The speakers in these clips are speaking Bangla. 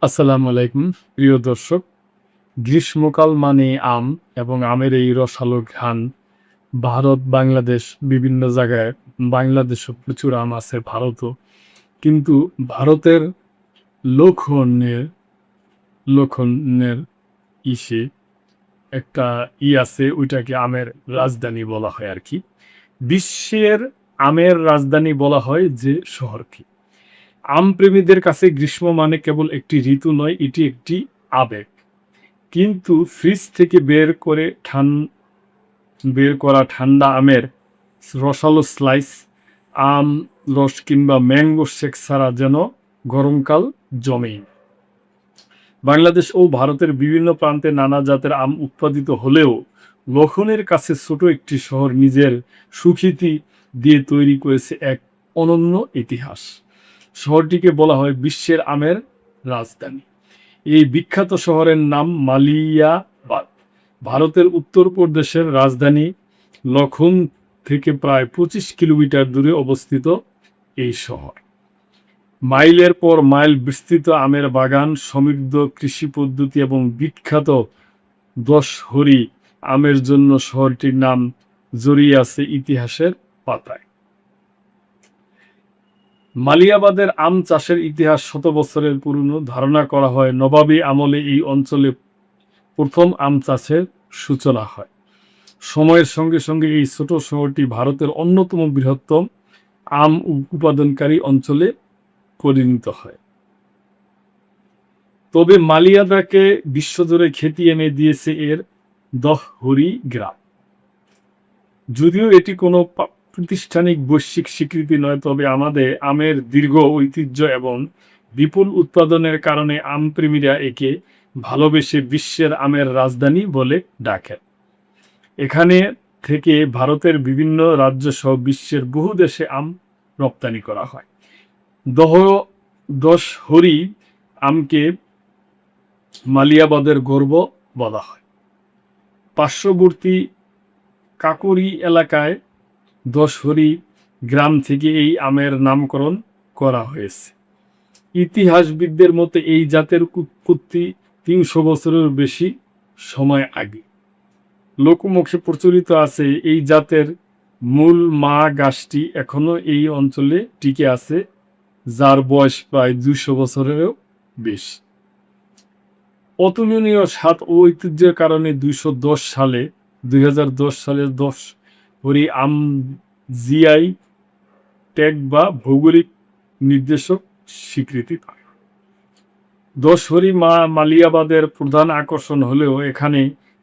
আসসালামু আলাইকুম প্রিয় দর্শক। গ্রীষ্মকাল মানে আম এবং আমের এই রসালো ঘ্রাণ ভারত, বাংলাদেশ বিভিন্ন জায়গায় বাংলাদেশও প্রচুর আম আছে ভারতও। কিন্তু ভারতের লক্ষণের লক্ষণের ইসে একটা আছে ওইটাকে আমের রাজধানী বলা হয় আর কি। বিশ্বের আমের রাজধানী বলা হয় যে শহরকে। আম প্রেমীদের কাছে গ্রীষ্ম মানে কেবল একটি ঋতু নয়, এটি একটি আবেগ। কিন্তু ফ্রিজ থেকে বের করা ঠান্ডা আমের রসালো স্লাইস, আম রস কিংবা ম্যাঙ্গো শেক ছাড়া যেন গরমকাল জমেই না। বাংলাদেশ ও ভারতের বিভিন্ন প্রান্তে নানা জাতের আম উৎপাদিত হলেও লখনের কাছে ছোট একটি শহর নিজের সুখ্যাতি দিয়ে তৈরি করেছে এক অনন্য ইতিহাস। শহরটিকে বলা হয় বিশ্বের আমের রাজধানী। এই বিখ্যাত শহরের নাম মালিয়াবাদ। ভারতের উত্তরপ্রদেশের রাজধানী লখনৌ থেকে প্রায় 25 কিলোমিটার দূরে অবস্থিত এই শহর। মাইলের পর মাইল বিস্তৃত আমের বাগান, সমৃদ্ধ কৃষি পদ্ধতি এবং বিখ্যাত দশহরি আমের জন্য শহরটির নাম জড়িয়ে আছে ইতিহাসের পাতায়। মালিয়াবাদের আম চাষের ইতিহাস শত বছরের পুরনো। ধারণা করা হয় নবাবী আমলে এই অঞ্চলে প্রথম আম চাষের সূচনা হয়। সময়ের সঙ্গে সঙ্গে এই ছোট শহরটি ভারতের অন্যতম বৃহত্তম আম উৎপাদনকারী অঞ্চলে পরিণত হয়। তবে মালিয়াবাকে বিশ্বজুড়ে খ্যাতি এনে দিয়েছে এর দহরি গ্রাম। যদিও এটি কোনো প্রাতিষ্ঠানিক বৈশ্বিক স্বীকৃতি নয়, তবে আমাদের আমের দীর্ঘ ঐতিহ্য এবং বিপুল উৎপাদনের কারণে আমপ্রেমীরা একে ভালোবেসে বিশ্বের আমের রাজধানী বলে ডাকেন। এখানে থেকে ভারতের বিভিন্ন রাজ্য সহ বিশ্বের বহু দেশে আম রপ্তানি করা হয়। দশহরি আমকে মালিয়াবাদের গর্ব বলা হয়। পার্শ্ববর্তী কাকরি এলাকায় দশহরি গ্রাম থেকে এই আমের নামকরণ করা হয়েছে। ইতিহাসবিদদের মতে এই জাতের উৎপত্তি 300 বছরের বেশি সময় আগে। লোকমুখে প্রচলিত আছে এই জাতের মূল মা গাছটি এখনো এই অঞ্চলে টিকে আছে, যার বয়স প্রায় 200 বছরেরও বেশি। অতুলনীয় স্বাদ ও ঐতিহ্যের কারণে 2010 সালে দশহরি আম জিআই ট্যাগ বা ভৌগোলিক নির্দেশক স্বীকৃতি পায়। দশহরি মালিয়াবাদের প্রধান আকর্ষণ হলেও এখানে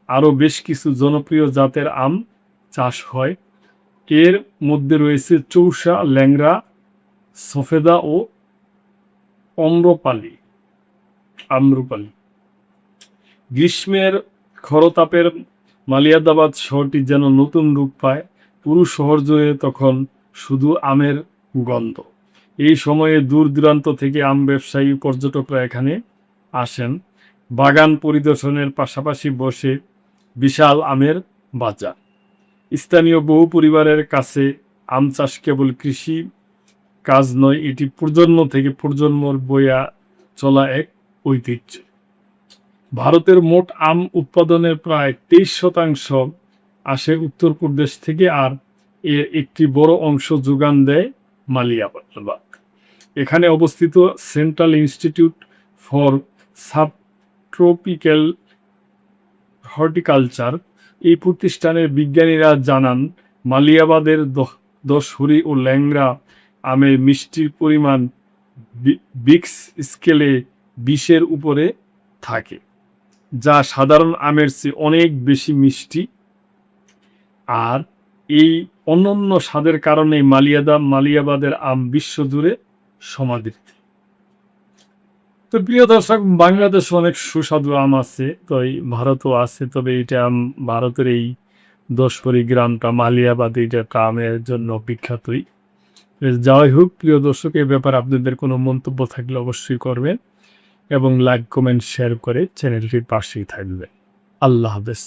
আরও বেশ কিছু জনপ্রিয় জাতের আম চাষ হয়। এর মধ্যে রয়েছে চৌসা, ল্যাংড়া, সফেদা ও আম্রপালি। গ্রীষ্মের খরতাপের মালিয়াবাদ শহরটি যেন নতুন রূপ পায়। পুরো শহর জুড়ে তখন শুধু আমের গন্ধ। এই সময়ে দূর দূরান্ত থেকে আম ব্যবসায়ী পর্যটকরা এখানে আসেন বাগান পরিদর্শনের পাশাপাশি বসে বিশাল আমের বাজার। স্থানীয় বহু পরিবারের কাছে আম চাষ কেবল কৃষি কাজ নয়, এটি প্রজন্ম থেকে প্রজন্মর বয়ে চলা এক ঐতিহ্য। ভারতের মোট আম উৎপাদনের প্রায় 23% আসে উত্তরপ্রদেশ থেকে, আর এর একটি বড় অংশ যোগান দেয় মালিয়াবাদ। এখানে অবস্থিত central institute for subtropical horticulture, এই প্রতিষ্ঠানের বিজ্ঞানীরা জানান মালিয়াবাদের দশহরি ও ল্যাংড়া আমের মিষ্টির পরিমাণ বিক্স স্কেলে 20-এর উপরে থাকে, যা সাধারণ আমের চেয়ে অনেক বেশি মিষ্টি। আর এই অনন্য স্বাদের কারণে মালিয়াবাদের আম বিশ্বজুড়ে সমাদৃত। তো প্রিয় দর্শক, বাংলাদেশে অনেক সুস্বাদু আম আছে, তো ভারতও আছে, তবে এটা ভারতের এই দশহরি গ্রামটা মালিয়াবাদ এটা আমের জন্য বিখ্যাতই। যাই হোক প্রিয় দর্শক, এই ব্যাপারে আপনাদের কোনো মন্তব্য থাকলে অবশ্যই করবেন এবং লাইক, কমেন্ট, শেয়ার করে চ্যানেলটির পাশেই থাকবেন। আল্লাহ হাফেজ।